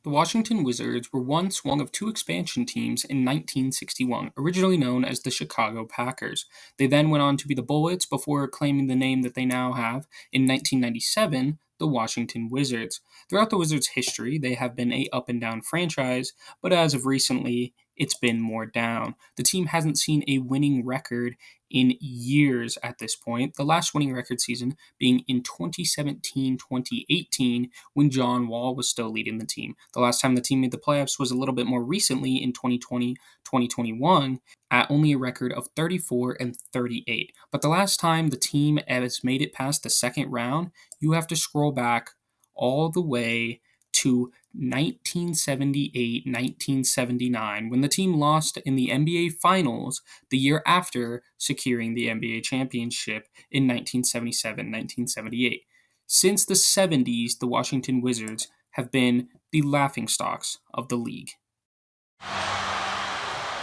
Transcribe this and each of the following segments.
The Washington Wizards were once one of two expansion teams in 1961, originally known as the Chicago Packers. They then went on to be the Bullets before claiming the name that they now have in 1997, the Washington Wizards. Throughout the Wizards' history, they have been a up and down franchise, but as of recently, it's been more down. The team hasn't seen a winning record in years at this point, the last winning record season being in 2017-2018 when John Wall was still leading the team. The last time the team made the playoffs was a little bit more recently in 2020-2021 at only a record of 34 and 38. But the last time the team has made it past the second round, you have to scroll back all the way to 1978-1979 when the team lost in the NBA Finals the year after securing the NBA championship in 1977-1978. Since the 70s, the Washington Wizards have been the laughingstocks of the league.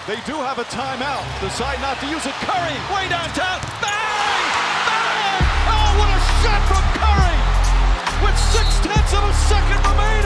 They do have a timeout. Decide not to use it. Curry, way downtown. Bang! Bang! Oh, what a shot from Curry! With 0.6 of a second remaining.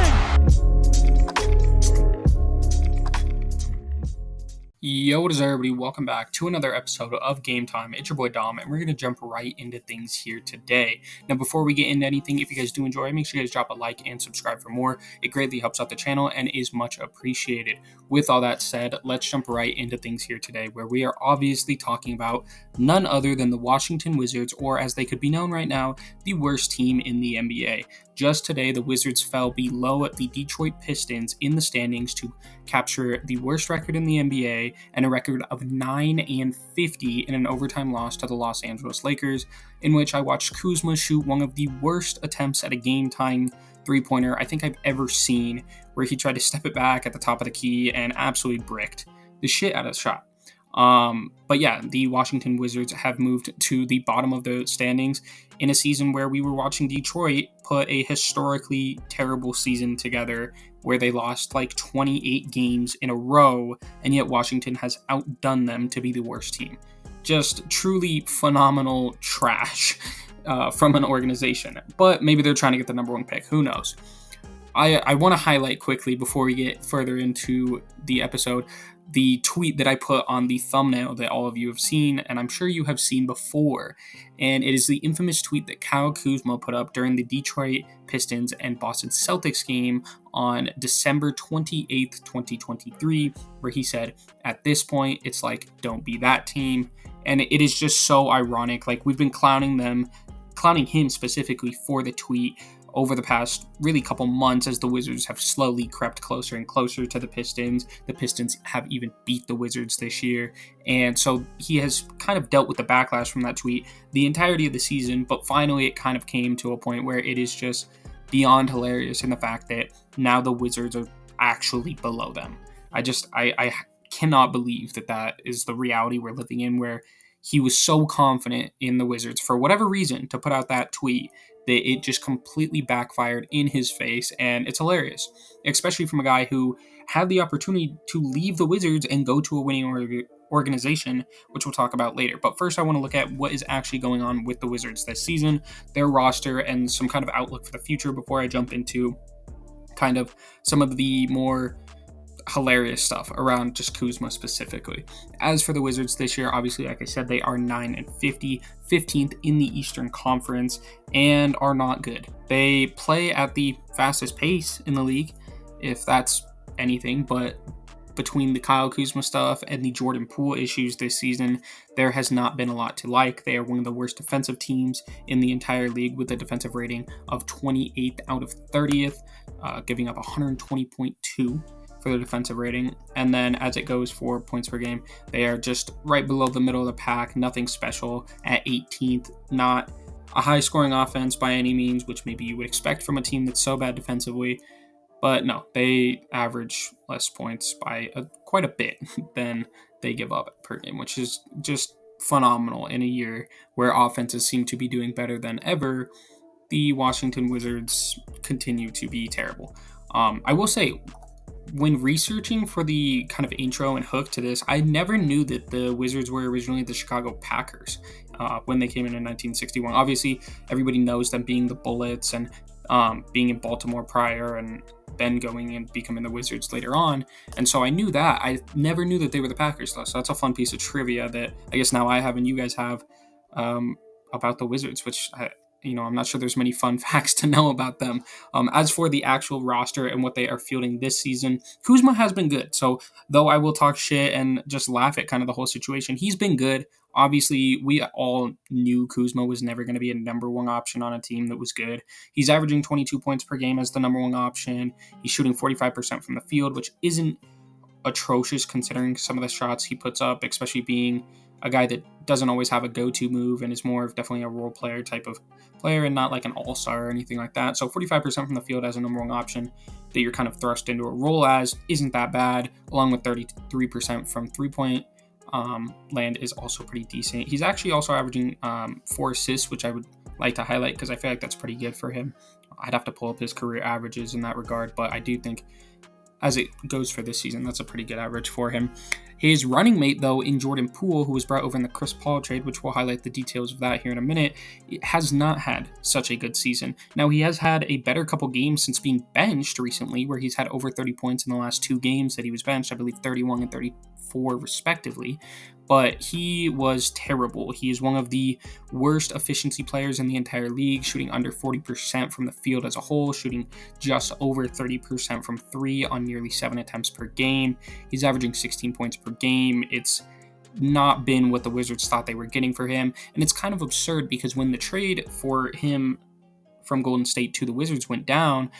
Yo, what is up, everybody? Welcome back to another episode of Game Time. It's your boy Dom, and we're going to jump right into things here today. Now, before we get into anything, if you guys do enjoy, make sure you guys drop a like and subscribe for more. It greatly helps out the channel and is much appreciated. With all that said, let's jump right into things here today, where we are obviously talking about none other than the Washington Wizards, or as they could be known right now, the worst team in the NBA. Just today, the Wizards fell below the Detroit Pistons in the standings to capture the worst record in the NBA and a record of 9-50 in an overtime loss to the Los Angeles Lakers, in which I watched Kuzma shoot one of the worst attempts at a game-tying three-pointer I think I've ever seen, where he tried to step it back at the top of the key and absolutely bricked the shit out of the shot. But yeah, the Washington Wizards have moved to the bottom of the standings in a season where we were watching Detroit put a historically terrible season together where they lost like 28 games in a row, and yet Washington has outdone them to be the worst team. Just truly phenomenal trash from an organization. But maybe they're trying to get the number one pick. Who knows? I want to highlight quickly before we get further into the episode the tweet that I put on the thumbnail that all of you have seen, and I'm sure you have seen before. And it is the infamous tweet that Kyle Kuzma put up during the Detroit Pistons and Boston Celtics game on December 28th, 2023, where he said, "At this point, it's like, don't be that team." And it is just so ironic. Like, we've been clowning him specifically for the tweet over the past really couple months as the Wizards have slowly crept closer and closer to the Pistons. The Pistons have even beat the Wizards this year. And so he has kind of dealt with the backlash from that tweet the entirety of the season, but finally it kind of came to a point where it is just beyond hilarious in the fact that now the Wizards are actually below them. I cannot believe that is the reality we're living in, where he was so confident in the Wizards for whatever reason to put out that tweet that it just completely backfired in his face, and it's hilarious, especially from a guy who had the opportunity to leave the Wizards and go to a winning organization, which we'll talk about later. But first, I want to look at what is actually going on with the Wizards this season, their roster, and some kind of outlook for the future before I jump into kind of some of the more hilarious stuff around just Kuzma specifically. As for the Wizards this year, obviously, like I said, they are 9-50, 15th in the Eastern Conference, and are not good. They play at the fastest pace in the league, if that's anything, but between the Kyle Kuzma stuff and the Jordan Poole issues this season, there has not been a lot to like. They are one of the worst defensive teams in the entire league with a defensive rating of 28th out of 30th, giving up 120.2 for their defensive rating. And then as it goes for points per game, they are just right below the middle of the pack, nothing special at 18th, not a high scoring offense by any means, which maybe you would expect from a team that's so bad defensively. But no, they average less points by quite a bit than they give up per game, which is just phenomenal in a year where offenses seem to be doing better than ever. The Washington Wizards continue to be terrible. I will say, when researching for the kind of intro and hook to this, I never knew that the Wizards were originally the Chicago Packers when they came in 1961. Obviously, everybody knows them being the Bullets, and being in Baltimore prior and then going and becoming the Wizards later on. And so I knew that. I never knew that they were the Packers, though. So that's a fun piece of trivia that I guess now I have and you guys have um, about the Wizards, which I'm not sure there's many fun facts to know about them. As for the actual roster and what they are fielding this season, Kuzma has been good. So though I will talk shit and just laugh at kind of the whole situation, he's been good. Obviously, we all knew Kuzma was never going to be a number one option on a team that was good. He's averaging 22 points per game as the number one option. He's shooting 45% from the field, which isn't atrocious considering some of the shots he puts up, especially being a guy that doesn't always have a go-to move and is more of definitely a role player type of player and not like an all-star or anything like that. So 45% from the field as a number one option that you're kind of thrust into a role as isn't that bad, along with 33% from three-point land is also pretty decent. He's actually also averaging 4 assists, which I would like to highlight because I feel like that's pretty good for him. I'd have to pull up his career averages in that regard, but I do think as it goes for this season, that's a pretty good average for him. His running mate, though, in Jordan Poole, who was brought over in the Chris Paul trade, which we'll highlight the details of that here in a minute, has not had such a good season. Now, he has had a better couple games since being benched recently, where he's had over 30 points in the last 2 games that he was benched, I believe 31 and 34 respectively, but he was terrible. He is one of the worst efficiency players in the entire league, shooting under 40% from the field as a whole, shooting just over 30% from 3 on nearly 7 attempts per game. He's averaging 16 points per game. It's not been what the Wizards thought they were getting for him, and it's kind of absurd because when the trade for him from Golden State to the Wizards went down,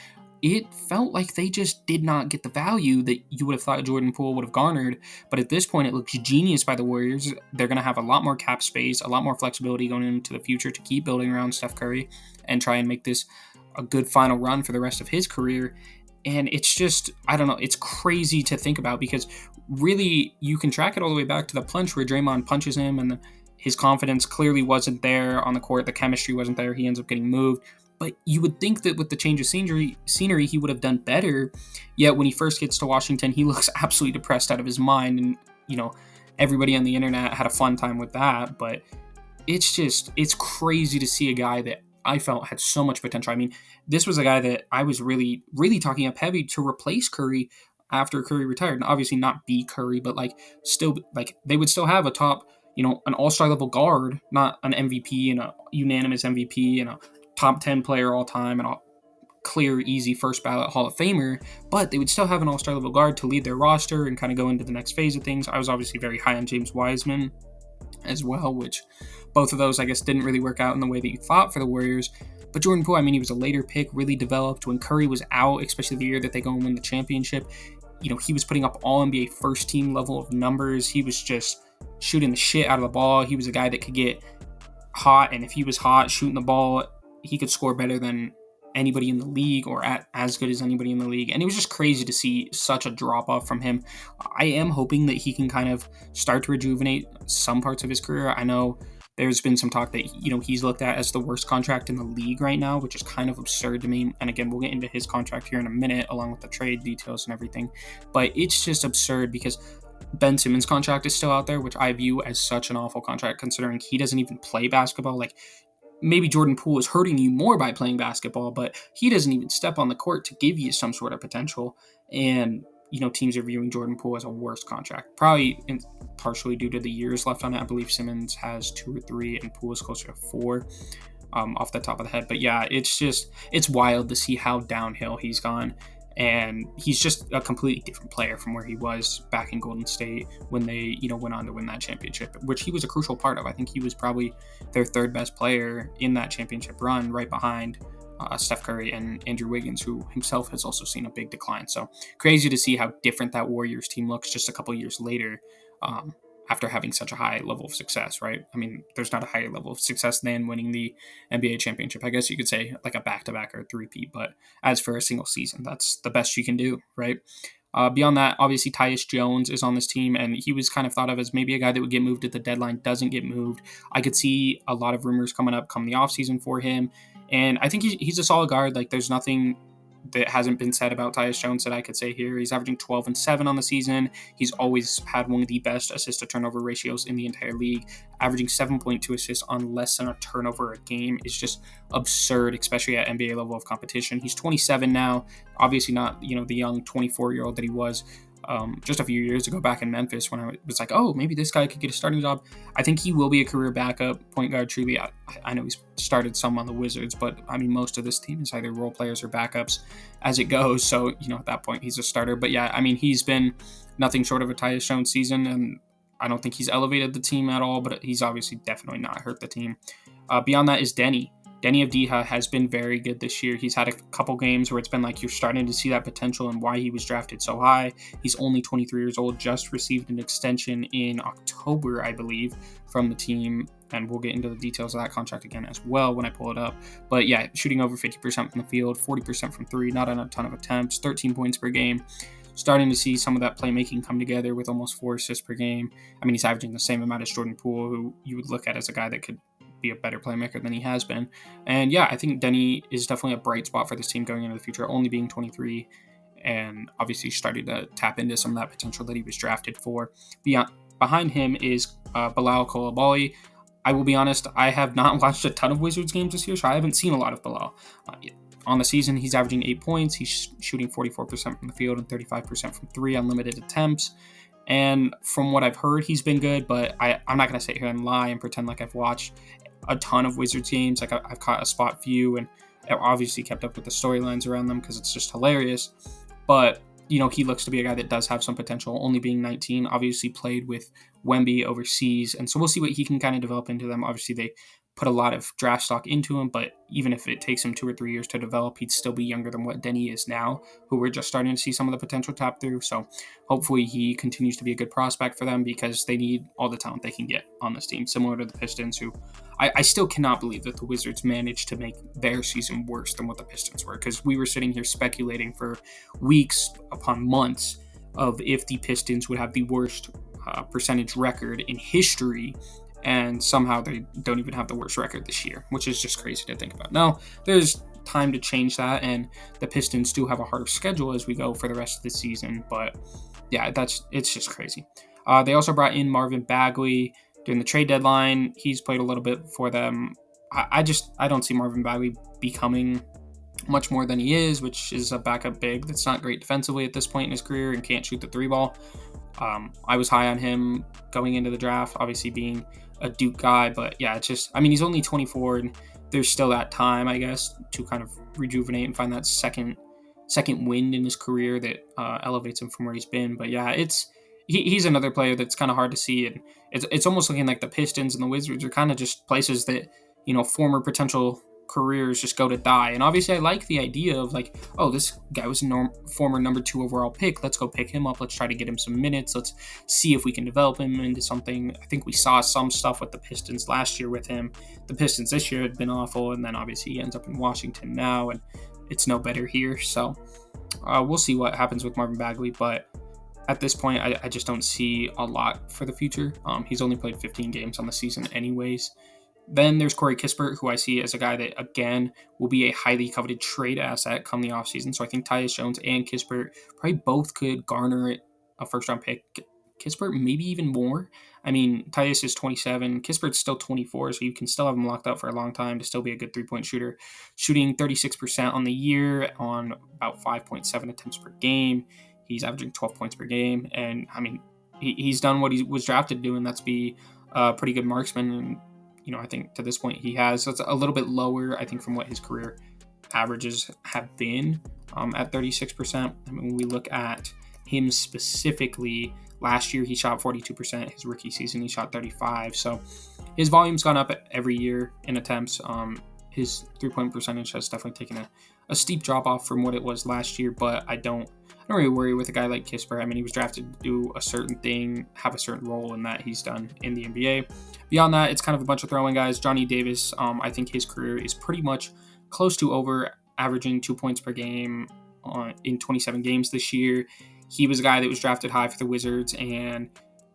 it felt like they just did not get the value that you would have thought Jordan Poole would have garnered. But at this point, it looks genius by the Warriors. They're going to have a lot more cap space, a lot more flexibility going into the future to keep building around Steph Curry and try and make this a good final run for the rest of his career. And it's just, I don't know, it's crazy to think about because really you can track it all the way back to the punch where Draymond punches him and his confidence clearly wasn't there on the court. The chemistry wasn't there. He ends up getting moved. But you would think that with the change of scenery, he would have done better. Yet when he first gets to Washington, he looks absolutely depressed out of his mind. And, everybody on the internet had a fun time with that. But it's crazy to see a guy that I felt had so much potential. I mean, this was a guy that I was really, really talking up heavy to replace Curry after Curry retired. And obviously not be Curry, but still, they would still have a top, an all-star level guard, not an MVP and a unanimous MVP and a top 10 player all time and a clear, easy first ballot Hall of Famer, but they would still have an all-star level guard to lead their roster and kind of go into the next phase of things. I was obviously very high on James Wiseman as well, which both of those, I guess, didn't really work out in the way that you thought for the Warriors. But Jordan Poole, I mean, he was a later pick, really developed when Curry was out, especially the year that they go and win the championship. He was putting up all NBA first team level of numbers. He was just shooting the shit out of the ball. He was a guy that could get hot, and if he was hot shooting the ball, he could score better than anybody in the league or as good as anybody in the league. And it was just crazy to see such a drop off from him. I am hoping that he can kind of start to rejuvenate some parts of his career. I know there's been some talk that, he's looked at as the worst contract in the league right now, which is kind of absurd to me. And again, we'll get into his contract here in a minute, along with the trade details and everything. But it's just absurd because Ben Simmons' contract is still out there, which I view as such an awful contract considering he doesn't even play basketball. Maybe Jordan Poole is hurting you more by playing basketball, but he doesn't even step on the court to give you some sort of potential. And, teams are viewing Jordan Poole as a worse contract, probably partially due to the years left on it. I believe Simmons has 2 or 3 and Poole is closer to 4 off the top of the head. But yeah, it's wild to see how downhill he's gone. And he's just a completely different player from where he was back in Golden State when they, went on to win that championship, which he was a crucial part of. I think he was probably their 3rd best player in that championship run, right behind Steph Curry and Andrew Wiggins, who himself has also seen a big decline. So crazy to see how different that Warriors team looks just a couple years later. After having such a high level of success, right? I mean, there's not a higher level of success than winning the NBA championship. I guess you could say like a back-to-back or a three-peat, but as for a single season, that's the best you can do, right? Beyond that, obviously, Tyus Jones is on this team, and he was kind of thought of as maybe a guy that would get moved at the deadline, doesn't get moved. I could see a lot of rumors coming up come the offseason for him, and I think he's a solid guard. There's nothing that hasn't been said about Tyus Jones that I could say here. He's averaging 12 and 7 on the season. He's always had one of the best assist to turnover ratios in the entire league. Averaging 7.2 assists on less than a turnover a game is just absurd, especially at NBA level of competition. He's 27 now, obviously not, the young 24-year-old that he was just a few years ago back in Memphis, when I was like, oh, maybe this guy could get a starting job. I think he will be a career backup point guard, truly. I know he's started some on the Wizards, but I mean, most of this team is either role players or backups as it goes. So, at that point, he's a starter. But yeah, I mean, he's been nothing short of a Tyus Jones season, and I don't think he's elevated the team at all, but he's obviously definitely not hurt the team. Beyond that is Denny. Denny Avdija has been very good this year. He's had a couple games where it's been like you're starting to see that potential and why he was drafted so high. He's only 23 years old, just received an extension in October, I believe, from the team. And we'll get into the details of that contract again as well when I pull it up. But yeah, shooting over 50% from the field, 40% from three, not on a ton of attempts, 13 points per game. Starting to see some of that playmaking come together with almost 4 assists per game. I mean, he's averaging the same amount as Jordan Poole, who you would look at as a guy that could be a better playmaker than he has been. And yeah, I think Denny is definitely a bright spot for this team going into the future, only being 23, and obviously started to tap into some of that potential that he was drafted for. Behind him is Bilal Coulibaly. I will be honest, I have not watched a ton of Wizards games this year, so I haven't seen a lot of Bilal. On the season, he's averaging 8 points. He's shooting 44% from the field and 35% from three on limited attempts. And from what I've heard, he's been good, but I'm not going to sit here and lie and pretend like I've watched a ton of Wizards games. Like I've caught a spot view and I've obviously kept up with the storylines around them because it's just hilarious. But, he looks to be a guy that does have some potential, only being 19, obviously played with Wemby overseas. And so we'll see what he can kind of develop into them. Obviously, they put a lot of draft stock into him, but even if it takes him 2 or 3 years to develop, he'd still be younger than what Denny is now, who we're just starting to see some of the potential tap through. So hopefully he continues to be a good prospect for them because they need all the talent they can get on this team, similar to the Pistons, who I still cannot believe that the Wizards managed to make their season worse than what the Pistons were, because we were sitting here speculating for weeks upon months of if the Pistons would have the worst percentage record in history, and somehow they don't even have the worst record this year, which is just crazy to think about. Now, there's time to change that, and the Pistons do have a harder schedule as we go for the rest of the season, but yeah, it's just crazy. They also brought in Marvin Bagley during the trade deadline. He's played a little bit for them. I don't see Marvin Bagley becoming much more than he is, which is a backup big that's not great defensively at this point in his career and can't shoot the three ball. I was high on him going into the draft, obviously being a Duke guy, but yeah, he's only 24 and there's still that time, I guess, to kind of rejuvenate and find that second wind in his career that elevates him from where he's been. But yeah, he's another player that's kind of hard to see, and it's almost looking like the Pistons and the Wizards are kind of just places that former potential careers just go to die. And obviously I like the idea of like, oh, this guy was a former number 2 overall pick, let's go pick him up, let's try to get him some minutes, let's see if we can develop him into something. I think we saw some stuff with the Pistons last year with him. The Pistons this year had been awful, and then obviously he ends up in Washington now, and it's no better here. So we'll see what happens with Marvin Bagley, but at this point I just don't see a lot for the future. He's only played 15 games on the season anyways. Then there's Corey Kispert, who I see as a guy that, again, will be a highly coveted trade asset come the offseason. So I think Tyus Jones and Kispert probably both could garner a first-round pick. Kispert maybe even more. I mean, Tyus is 27. Kispert's still 24, so you can still have him locked up for a long time to still be a good three-point shooter. Shooting 36% on the year on about 5.7 attempts per game. He's averaging 12 points per game. And, I mean, he's done what he was drafted to do, and that's be a pretty good marksman. And I think to this point he has. So it's a little bit lower, I think, from what his career averages have been at 36%. I mean, when we look at him specifically, last year he shot 42%. His rookie season he shot 35%. So his volume's gone up every year in attempts. His three-point percentage has definitely taken a steep drop off from what it was last year, but I don't really worry with a guy like Kispert. I mean, he was drafted to do a certain thing, have a certain role in that he's done in the NBA. Beyond that, it's kind of a bunch of throwing guys. Johnny Davis, I think his career is pretty much close to over, averaging 2 points per game in 27 games this year. He was a guy that was drafted high for the Wizards and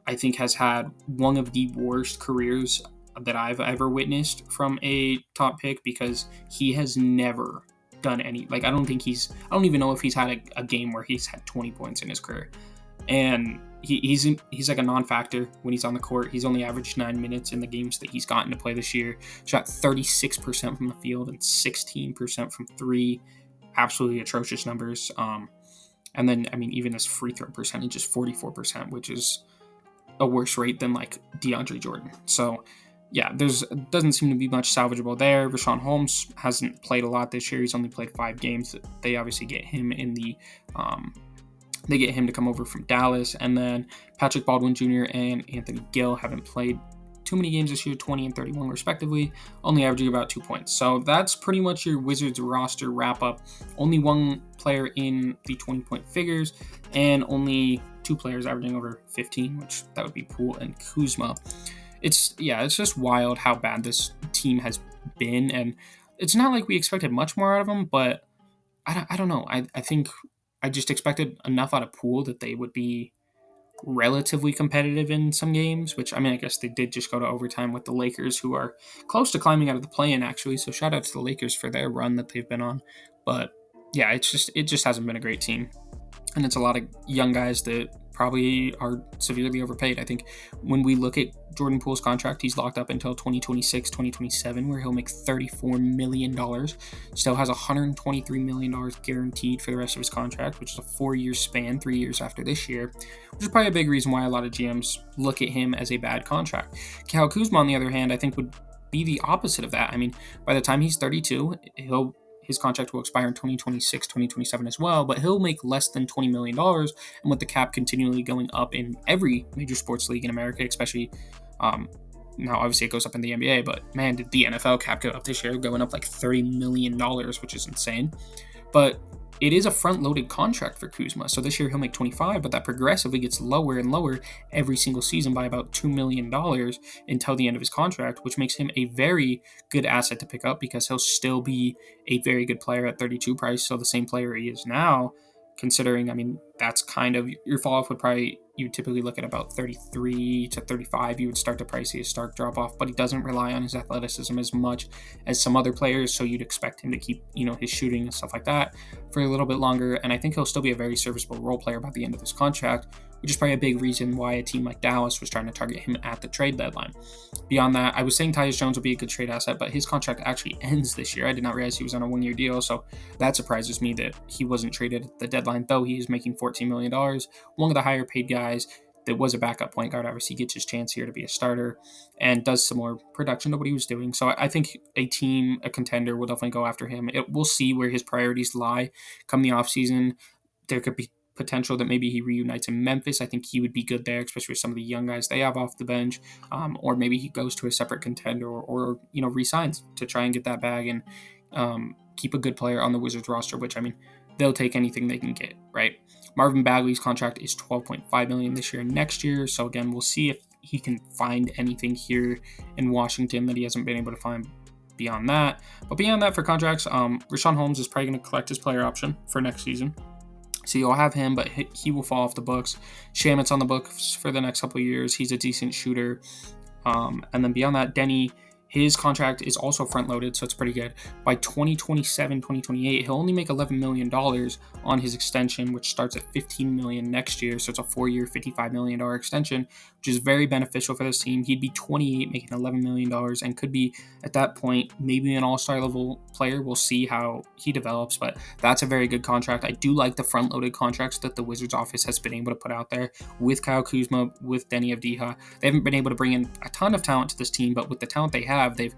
I think has had one of the worst careers that I've ever witnessed from a top pick, because he has never done any, like, I don't even know if he's had a game where he's had 20 points in his career. And he's like a non-factor when he's on the court. He's only averaged 9 minutes in the games that he's gotten to play this year. Shot 36% from the field and 16% from three. Absolutely atrocious numbers. And then, I mean, even his free throw percentage is 44%, which is a worse rate than like DeAndre Jordan. So yeah, doesn't seem to be much salvageable there. Richaun Holmes hasn't played a lot this year. He's only played 5 games. They obviously get him in the they get him to come over from Dallas. And then Patrick Baldwin Jr. and Anthony Gill haven't played too many games this year, 20 and 31 respectively, only averaging about 2 points. So that's pretty much your Wizards roster wrap up. Only one player in the 20-point figures and only 2 players averaging over 15, which that would be Poole and Kuzma. It's just wild how bad this team has been. And it's not like we expected much more out of them, but I don't know. I think I just expected enough out of Poole that they would be relatively competitive in some games, which, I mean, I guess they did just go to overtime with the Lakers, who are close to climbing out of the play-in, actually. So shout out to the Lakers for their run that they've been on. But yeah, it just hasn't been a great team. And it's a lot of young guys that probably are severely overpaid. I think when we look at Jordan Poole's contract, he's locked up until 2026, 2027, where he'll make $34 million. Still has $123 million guaranteed for the rest of his contract, which is a 4-year span, 3 years after this year, which is probably a big reason why a lot of GMs look at him as a bad contract. Kyle Kuzma, on the other hand, I think would be the opposite of that. I mean, by the time he's 32, his contract will expire in 2026, 2027 as well, but he'll make less than $20 million. And with the cap continually going up in every major sports league in America, especially now obviously it goes up in the NBA, but man, did the NFL cap go up this year, going up like $30 million, which is insane. But it is a front-loaded contract for Kuzma. So this year he'll make 25, but that progressively gets lower and lower every single season by about $2 million until the end of his contract, which makes him a very good asset to pick up because he'll still be a very good player at 32 price. So the same player he is now, considering, I mean, that's kind of your fall off would probably, you typically look at about 33 to 35. You would start to probably see a stark drop off, but he doesn't rely on his athleticism as much as some other players. So you'd expect him to keep, his shooting and stuff like that for a little bit longer. And I think he'll still be a very serviceable role player by the end of this contract, which is probably a big reason why a team like Dallas was trying to target him at the trade deadline. Beyond that, I was saying Tyus Jones will be a good trade asset, but his contract actually ends this year. I did not realize he was on a 1-year deal, so that surprises me that he wasn't traded at the deadline, though he is making $14 million. One of the higher paid guys that was a backup point guard, obviously gets his chance here to be a starter and does some more production to what he was doing. So I think a contender will definitely go after him. We'll see where his priorities lie come the offseason. There could be potential that maybe he reunites in Memphis. I think he would be good there, especially with some of the young guys they have off the bench. Or maybe he goes to a separate contender or resigns to try and get that bag and keep a good player on the Wizards roster, which, I mean, they'll take anything they can get, right? Marvin Bagley's contract is $12.5 million this year and next year. So again, we'll see if he can find anything here in Washington that he hasn't been able to find beyond that. But beyond that, for contracts, Richaun Holmes is probably going to collect his player option for next season. So you'll have him, but he will fall off the books. Shamit's on the books for the next couple of years. He's a decent shooter. And then beyond that, Denny, his contract is also front-loaded, so it's pretty good. By 2027, 2028, he'll only make $11 million on his extension, which starts at $15 million next year. So it's a 4-year, $55 million extension, which is very beneficial for this team. He'd be 28, making $11 million, and could be, at that point, maybe an all-star level player. We'll see how he develops, but that's a very good contract. I do like the front-loaded contracts that the Wizards office has been able to put out there with Kyle Kuzma, with Denny Avdija. They haven't been able to bring in a ton of talent to this team, but with the talent they have, they've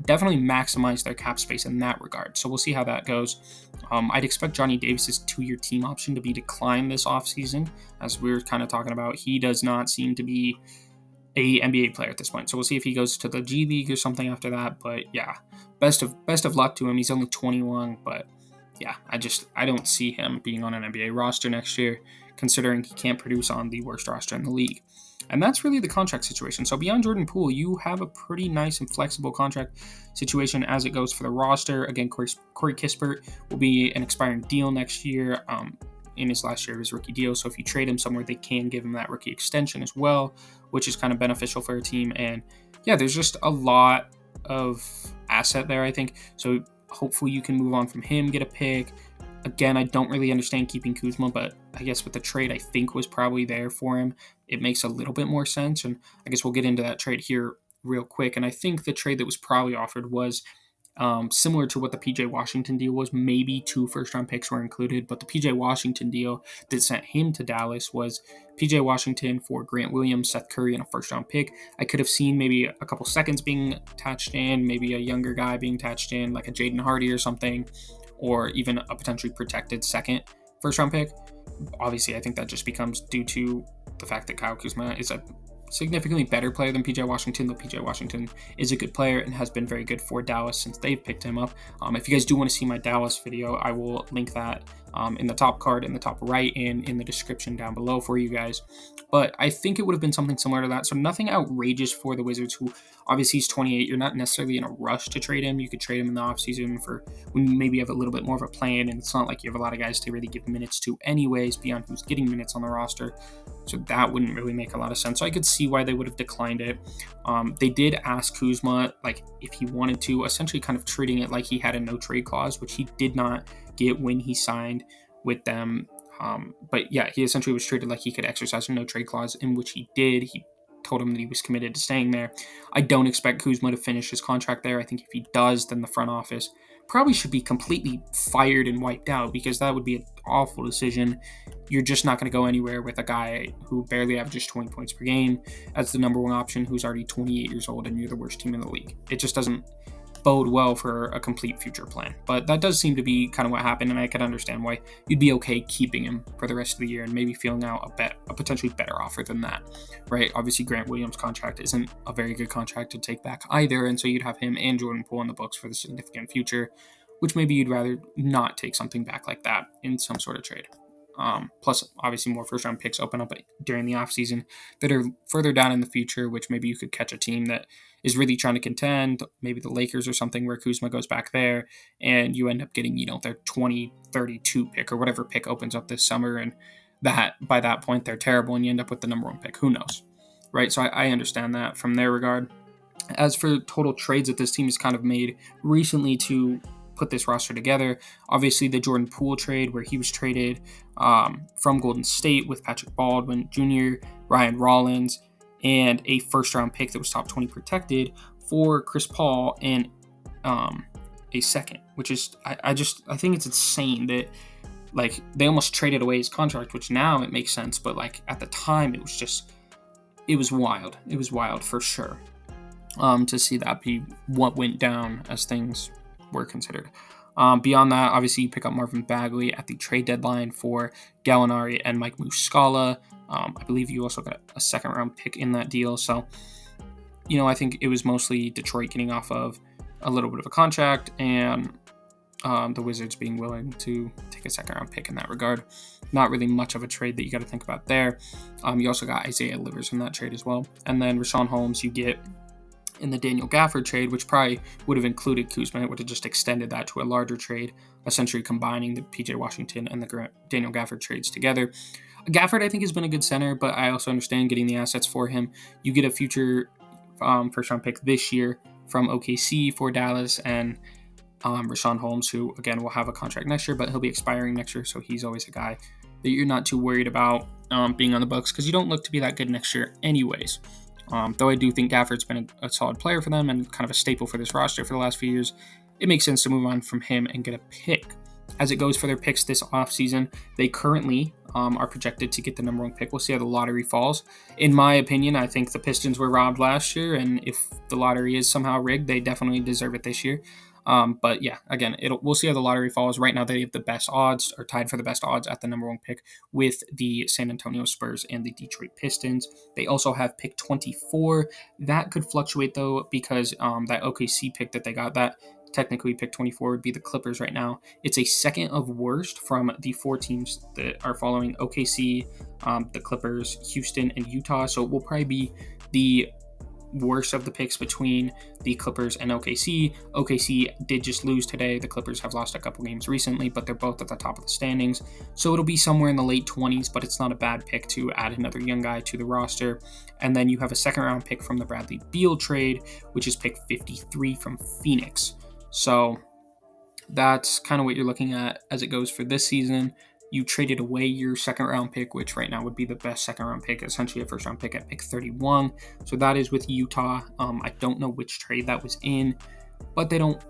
definitely maximized their cap space in that regard. So we'll see how that goes. I'd expect Johnny Davis's 2-year team option to be declined this offseason. As we were kind of talking about, he does not seem to be a NBA player at this point. So we'll see if he goes to the G League or something after that. But yeah, best of luck to him. He's only 21, but yeah, I don't see him being on an NBA roster next year, considering he can't produce on the worst roster in the league. And that's really the contract situation. So beyond Jordan Poole, you have a pretty nice and flexible contract situation as it goes for the roster. Again, Corey Kispert will be an expiring deal next year in his last year of his rookie deal. So if you trade him somewhere, they can give him that rookie extension as well, which is kind of beneficial for a team. And yeah, there's just a lot of asset there, I think. So hopefully you can move on from him, get a pick. Again, I don't really understand keeping Kuzma, but I guess with the trade I think was probably there for him, it makes a little bit more sense. And I guess we'll get into that trade here real quick. And I think the trade that was probably offered was similar to what the PJ Washington deal was. Maybe 2 first-round picks were included, but the PJ Washington deal that sent him to Dallas was PJ Washington for Grant Williams, Seth Curry, and a first-round pick. I could have seen maybe a couple seconds being attached in, maybe a younger guy being attached in, like a Jaden Hardy or something, or even a potentially protected second first-round pick. Obviously, I think that just becomes due to the fact that Kyle Kuzma is a significantly better player than PJ Washington, though PJ Washington is a good player and has been very good for Dallas since they've picked him up. If you guys do want to see my Dallas video, I will link that in the top card, in the top right, and in the description down below for you guys. But I think it would have been something similar to that. So nothing outrageous for the Wizards, who obviously he's 28. You're not necessarily in a rush to trade him. You could trade him in the offseason for when you maybe have a little bit more of a plan, and it's not like you have a lot of guys to really give minutes to anyways, beyond who's getting minutes on the roster. So that wouldn't really make a lot of sense. So I could see why they would have declined it. They did ask Kuzma, like, if he wanted to, essentially kind of treating it like he had a no-trade clause, which he did not get when he signed with them. But yeah, he essentially was treated like he could exercise a no-trade clause, in which he did. He told him that he was committed to staying there. I don't expect Kuzma to finish his contract there. I think if he does, then the front office probably should be completely fired and wiped out, because that would be an awful decision. You're just not going to go anywhere with a guy who barely averages 20 points per game as the number one option, who's already 28 years old, and you're the worst team in the league. It just doesn't bode well for a complete future plan. But that does seem to be kind of what happened, and I could understand why you'd be okay keeping him for the rest of the year and maybe feeling out a potentially better offer than that, right? Obviously, Grant Williams' contract isn't a very good contract to take back either, and so you'd have him and Jordan Poole on the books for the significant future, which maybe you'd rather not take something back like that in some sort of trade. Plus, obviously, more first-round picks open up during the offseason that are further down in the future, which maybe you could catch a team that is really trying to contend, maybe the Lakers or something, where Kuzma goes back there, and you end up getting, their 2032 pick or whatever pick opens up this summer, and that by that point they're terrible, and you end up with the number one pick. Who knows, right? So I understand that from their regard. As for total trades that this team has kind of made recently to put this roster together, obviously the Jordan Poole trade, where he was traded from Golden State with Patrick Baldwin Jr., Ryan Rollins, and a first-round pick that was top 20 protected for Chris Paul and a second, which is I think it's insane that, like, they almost traded away his contract, which now it makes sense, but like at the time it was wild. It was wild for sure to see that be what went down as things were considered. Beyond that, obviously you pick up Marvin Bagley at the trade deadline for Gallinari and Mike Muscala. I believe you also got a second-round pick in that deal. So, I think it was mostly Detroit getting off of a little bit of a contract, and the Wizards being willing to take a second-round pick in that regard. Not really much of a trade that you got to think about there. You also got Isaiah Livers in that trade as well. And then Richaun Holmes you get in the Daniel Gafford trade, which probably would have included Kuzma. It would have just extended that to a larger trade, essentially combining the PJ Washington and the Daniel Gafford trades together. Gafford, I think, has been a good center, but I also understand getting the assets for him. You get a future first-round pick this year from OKC for Dallas, and Richaun Holmes, who, again, will have a contract next year, but he'll be expiring next year, so he's always a guy that you're not too worried about being on the Bucks, because you don't look to be that good next year anyways. Though I do think Gafford's been a solid player for them and kind of a staple for this roster for the last few years, it makes sense to move on from him and get a pick. As it goes for their picks this offseason, they currently are projected to get the number one pick. We'll see how the lottery falls. In my opinion, I think the Pistons were robbed last year, and if the lottery is somehow rigged, they definitely deserve it this year. But yeah, again, we'll see how the lottery falls. Right now, they have the best odds, or tied for the best odds at the number one pick with the San Antonio Spurs and the Detroit Pistons. They also have pick 24. That could fluctuate, though, because that OKC pick that they got, that technically pick 24 would be the Clippers right now. It's a second of worst from the 4 teams that are following OKC, the Clippers, Houston, and Utah. So it will probably be the worst of the picks between the Clippers and OKC. OKC did just lose today. The Clippers have lost a couple games recently, but they're both at the top of the standings. So it'll be somewhere in the late 20s, but it's not a bad pick to add another young guy to the roster. And then you have a second round pick from the Bradley Beal trade, which is pick 53 from Phoenix. So that's kind of what you're looking at as it goes for this season. You traded away your second round pick, which right now would be the best second round pick, essentially a first round pick at pick 31. So that is with Utah. I don't know which trade that was in, but they don't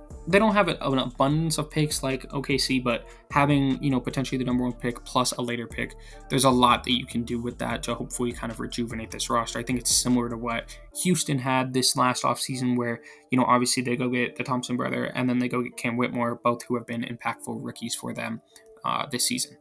have an abundance of picks like OKC, but having, potentially the number one pick plus a later pick, there's a lot that you can do with that to hopefully kind of rejuvenate this roster. I think it's similar to what Houston had this last offseason where, obviously they go get the Thompson brother and then they go get Cam Whitmore, both who have been impactful rookies for them this season.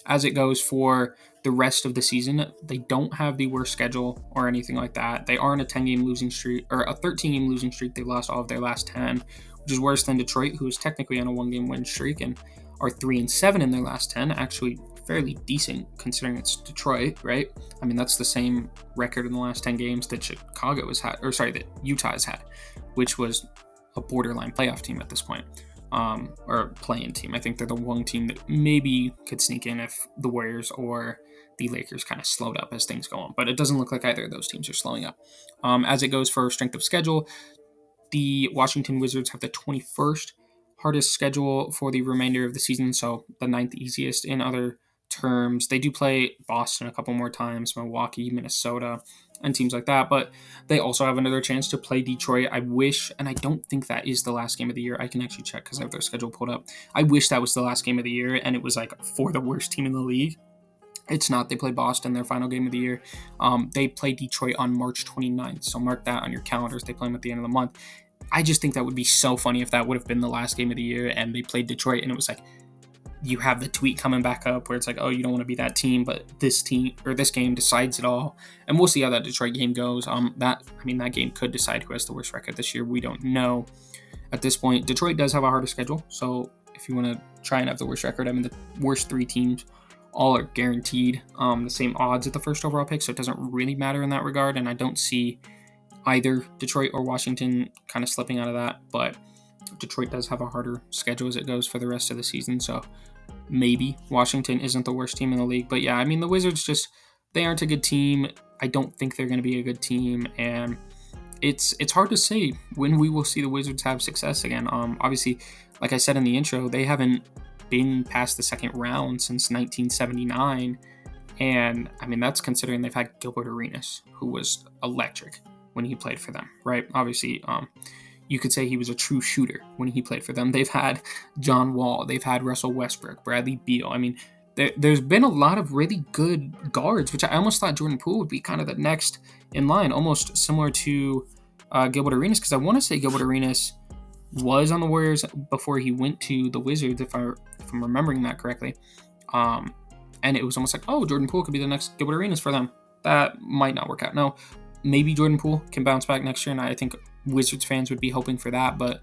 As it goes for the rest of the season, they don't have the worst schedule or anything like that. They are on a 10-game losing streak, or a 13-game losing streak. They lost all of their last 10, which is worse than Detroit, who is technically on a 1-game win streak and are 3-7 in their last 10. Actually, fairly decent considering it's Detroit, right? I mean, that's the same record in the last 10 games that that Utah has had, which was a borderline playoff team at this point. Or play-in team. I think they're the one team that maybe could sneak in if the Warriors or the Lakers kind of slowed up as things go on. But it doesn't look like either of those teams are slowing up. As it goes for strength of schedule, the Washington Wizards have the 21st hardest schedule for the remainder of the season, so the 9th easiest in other terms. They do play Boston a couple more times, Milwaukee, Minnesota, and teams like that, but they also have another chance to play Detroit. I wish, and I don't think that is the last game of the year. I can actually check because I have their schedule pulled up. I wish that was the last game of the year and it was like for the worst team in the league. It's not. They play Boston, their final game of the year. They play Detroit on March 29th, so mark that on your calendars. They play them at the end of the month. I just think that would be so funny if that would have been the last game of the year and they played Detroit and it was like, you have the tweet coming back up where it's like, oh, you don't want to be that team, but this team or this game decides it all. And we'll see how that Detroit game goes. That game could decide who has the worst record this year. We don't know at this point. Detroit does have a harder schedule. So if you want to try and have the worst record, the worst 3 teams all are guaranteed the same odds at the first overall pick. So it doesn't really matter in that regard. And I don't see either Detroit or Washington kind of slipping out of that, but Detroit does have a harder schedule as it goes for the rest of the season. So maybe Washington isn't the worst team in the league, but yeah, the Wizards they aren't a good team. I don't think they're going to be a good team, and it's hard to say when we will see the Wizards have success again. Obviously, like I said in the intro, they haven't been past the second round since 1979, and that's considering they've had Gilbert Arenas, who was electric when he played for them, right? Obviously, you could say he was a true shooter when he played for them. They've had John Wall. They've had Russell Westbrook, Bradley Beal. There's been a lot of really good guards, which I almost thought Jordan Poole would be kind of the next in line, almost similar to Gilbert Arenas, because I want to say Gilbert Arenas was on the Warriors before he went to the Wizards, if I'm remembering that correctly. And it was almost like, oh, Jordan Poole could be the next Gilbert Arenas for them. That might not work out. No, maybe Jordan Poole can bounce back next year, and I think Wizards fans would be hoping for that. But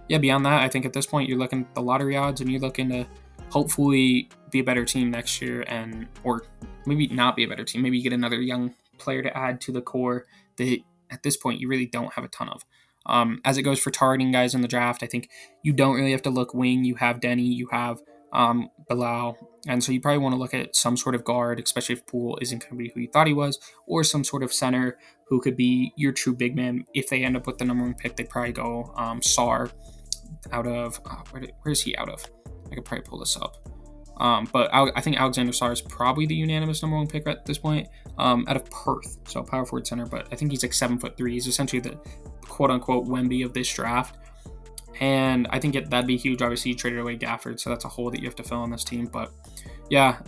yeah, beyond that, I think at this point you're looking at the lottery odds and you're looking to hopefully be a better team next year, or maybe not be a better team. Maybe you get another young player to add to the core that at this point you really don't have a ton of. As it goes for targeting guys in the draft, I think you don't really have to look wing. You have Denny, you have Bilal, and so you probably want to look at some sort of guard, especially if Poole isn't going to be who you thought he was, or some sort of center who could be your true big man. If they end up with the number one pick, they'd probably go Sarr out of where is he out of? I could probably pull this up. But I think Alexander Sarr is probably the unanimous number one pick at this point, out of Perth, so power forward center. But I think he's like 7'3". He's essentially the quote unquote Wemby of this draft, and I think that'd be huge. Obviously, you traded away Gafford, so that's a hole that you have to fill on this team. But yeah,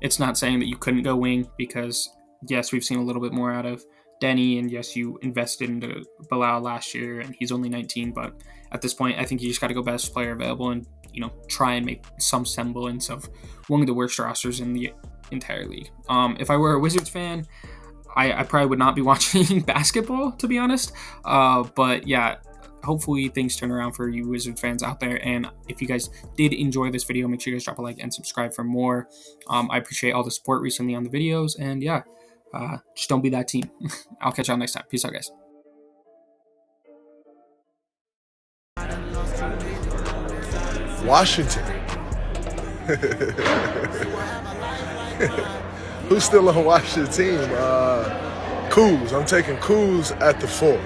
it's not saying that you couldn't go wing, because yes, we've seen a little bit more out of Denny, and yes, you invested into Bilal last year, and he's only 19. But at this point, I think you just got to go best player available, and try and make some semblance of one of the worst rosters in the entire league. If I were a Wizards fan, I probably would not be watching basketball, to be honest. But yeah, hopefully things turn around for you Wizards fans out there. And if you guys did enjoy this video, make sure you guys drop a like and subscribe for more. I appreciate all the support recently on the videos. And yeah, just don't be that team. I'll catch y'all next time. Peace out, guys. Washington. Who's still on Washington team? Kuz. I'm taking Kuz at the 4.